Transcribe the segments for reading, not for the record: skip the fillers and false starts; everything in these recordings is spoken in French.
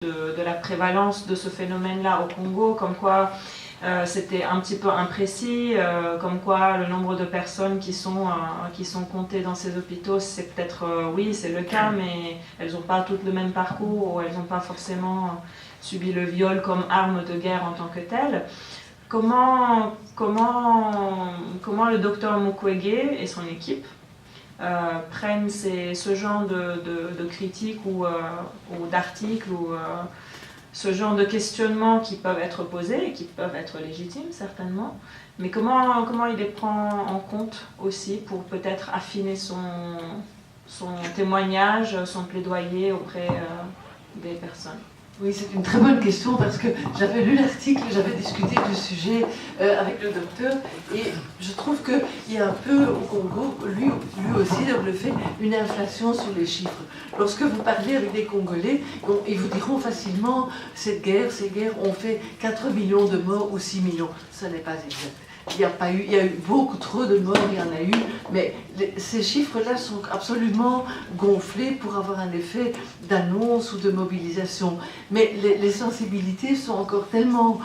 de la prévalence de ce phénomène-là au Congo, comme quoi c'était un petit peu imprécis, comme quoi le nombre de personnes qui sont comptées dans ces hôpitaux, c'est peut-être, oui, c'est le cas, mais elles n'ont pas toutes le même parcours, ou elles n'ont pas forcément subi le viol comme arme de guerre en tant que telle. Comment le docteur Mukwege et son équipe prennent ce genre de critiques ou d'articles ou ce genre de questionnements qui peuvent être posés et qui peuvent être légitimes certainement, mais comment il les prend en compte aussi pour peut-être affiner son témoignage, son plaidoyer auprès des personnes? Oui, c'est une très bonne question parce que j'avais lu l'article, j'avais discuté du sujet avec le docteur et je trouve qu'il y a un peu au Congo, lui aussi, dans le fait, une inflation sur les chiffres. Lorsque vous parlez avec des Congolais, ils vous diront facilement ces guerres ont fait 4 millions de morts ou 6 millions. Ce n'est pas exact. Il y a eu beaucoup trop de morts, il y en a eu, mais ces chiffres-là sont absolument gonflés pour avoir un effet d'annonce ou de mobilisation. Mais les sensibilités sont encore tellement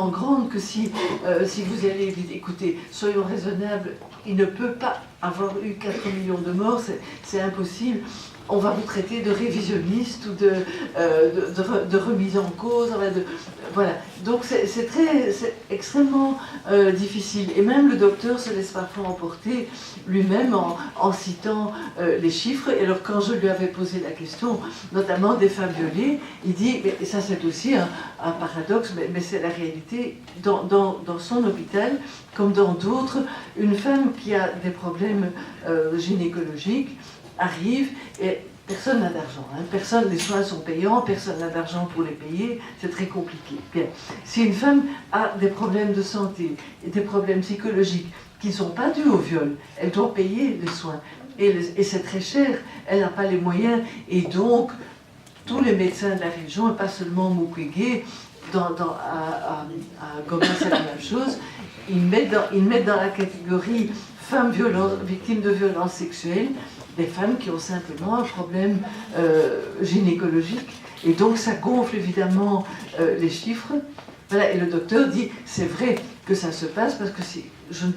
grandes que si vous allez dire, écoutez, soyons raisonnables, il ne peut pas avoir eu 4 millions de morts, c'est impossible. On va vous traiter de révisionniste ou de remise en cause. Voilà. Donc c'est extrêmement difficile. Et même le docteur se laisse parfois emporter lui-même en citant les chiffres. Et alors quand je lui avais posé la question, notamment des femmes violées, il dit, et ça c'est aussi un paradoxe, mais c'est la réalité, dans son hôpital, comme dans d'autres, une femme qui a des problèmes gynécologiques, arrive et personne n'a d'argent. Les soins sont payants, personne n'a d'argent pour les payer, c'est très compliqué. Bien. Si une femme a des problèmes de santé, des problèmes psychologiques qui ne sont pas dus au viol, elle doit payer les soins. Et c'est très cher, elle n'a pas les moyens. Et donc, tous les médecins de la région, et pas seulement Mukwege, à Goma c'est la même chose, ils mettent dans la catégorie femmes victimes de violences sexuelles, des femmes qui ont simplement un problème gynécologique. Et donc ça gonfle évidemment les chiffres. Voilà, et le docteur dit, c'est vrai que ça se passe parce que je ne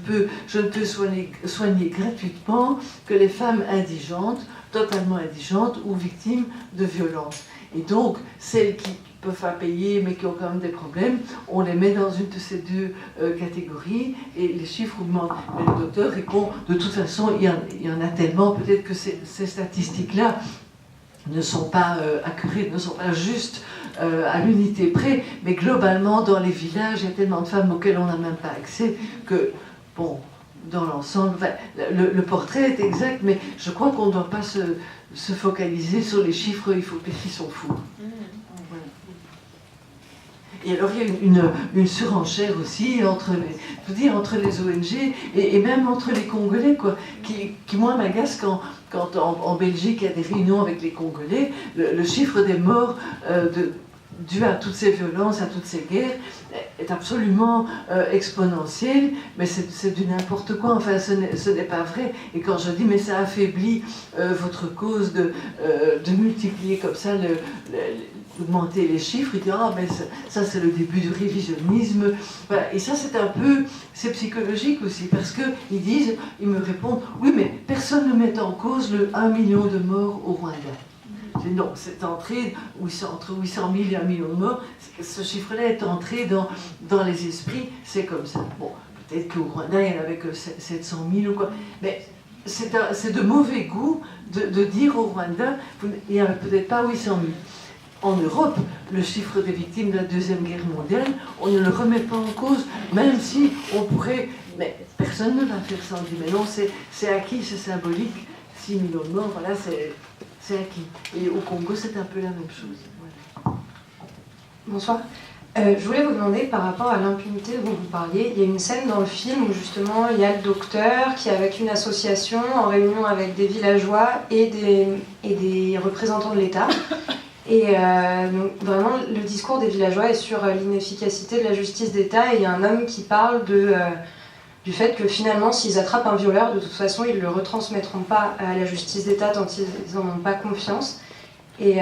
peux soigner gratuitement que les femmes indigentes, totalement indigentes ou victimes de violences. Et donc, celles qui ne peuvent pas payer mais qui ont quand même des problèmes, on les met dans une de ces deux catégories et les chiffres augmentent. Mais le docteur répond, de toute façon, il y en a tellement, peut-être que ces statistiques-là ne sont pas accurées, ne sont pas justes à l'unité près, mais globalement, dans les villages, il y a tellement de femmes auxquelles on n'a même pas accès que, bon, dans l'ensemble, le portrait est exact, mais je crois qu'on ne doit pas se focaliser sur les chiffres, il faut que les filles sont fous. Et alors il y a une surenchère aussi entre les ONG et même entre les Congolais, quoi, qui moi m'agace quand en Belgique il y a des réunions avec les Congolais, le chiffre des morts dû à toutes ces violences, à toutes ces guerres, est absolument exponentiel, mais c'est du n'importe quoi, enfin ce n'est pas vrai. Et quand je dis, mais ça affaiblit votre cause de multiplier comme ça, d'augmenter les chiffres, il dit, ah mais ça c'est le début du révisionnisme. Voilà. Et ça c'est psychologique aussi, parce qu'ils me répondent, oui mais personne ne met en cause le 1 million de morts au Rwanda. Non, c'est entré entre 800 000 et 1 million de morts. Ce chiffre-là est entré dans les esprits, c'est comme ça. Bon, peut-être qu'au Rwanda, il n'y en avait que 700 000 ou quoi. Mais c'est de mauvais goût de dire au Rwanda, il n'y en a peut-être pas 800 000. En Europe, le chiffre des victimes de la Deuxième Guerre mondiale, on ne le remet pas en cause, même si on pourrait... Mais personne ne va faire ça. On dit, mais non, c'est acquis, c'est symbolique. 6 millions de morts, voilà, c'est acquis. Et au Congo, c'est un peu la même chose. Voilà. Bonsoir. Je voulais vous demander, par rapport à l'impunité dont vous parliez, il y a une scène dans le film où justement il y a le docteur qui, avec une association, en réunion avec des villageois et des représentants de l'État. Et donc vraiment, le discours des villageois est sur l'inefficacité de la justice d'État, et il y a un homme qui parle du fait que finalement, s'ils attrapent un violeur, de toute façon, ils ne le retransmettront pas à la justice d'État tant ils n'en ont pas confiance. Et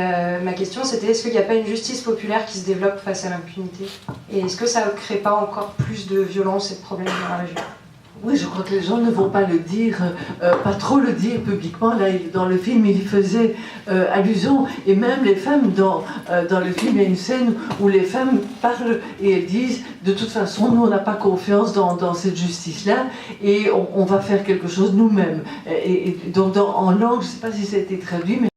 ma question c'était, est-ce qu'il n'y a pas une justice populaire qui se développe face à l'impunité? Et est-ce que ça ne crée pas encore plus de violence et de problèmes dans la région? Oui, je crois que les gens ne vont pas le dire, pas trop le dire publiquement. Là, dans le film, il y faisait allusion. Et même les femmes, dans le film, il y a une scène où les femmes parlent et elles disent « De toute façon, nous, on n'a pas confiance dans cette justice-là et on va faire quelque chose nous-mêmes. » Et donc, en langue, je ne sais pas si ça a été traduit, mais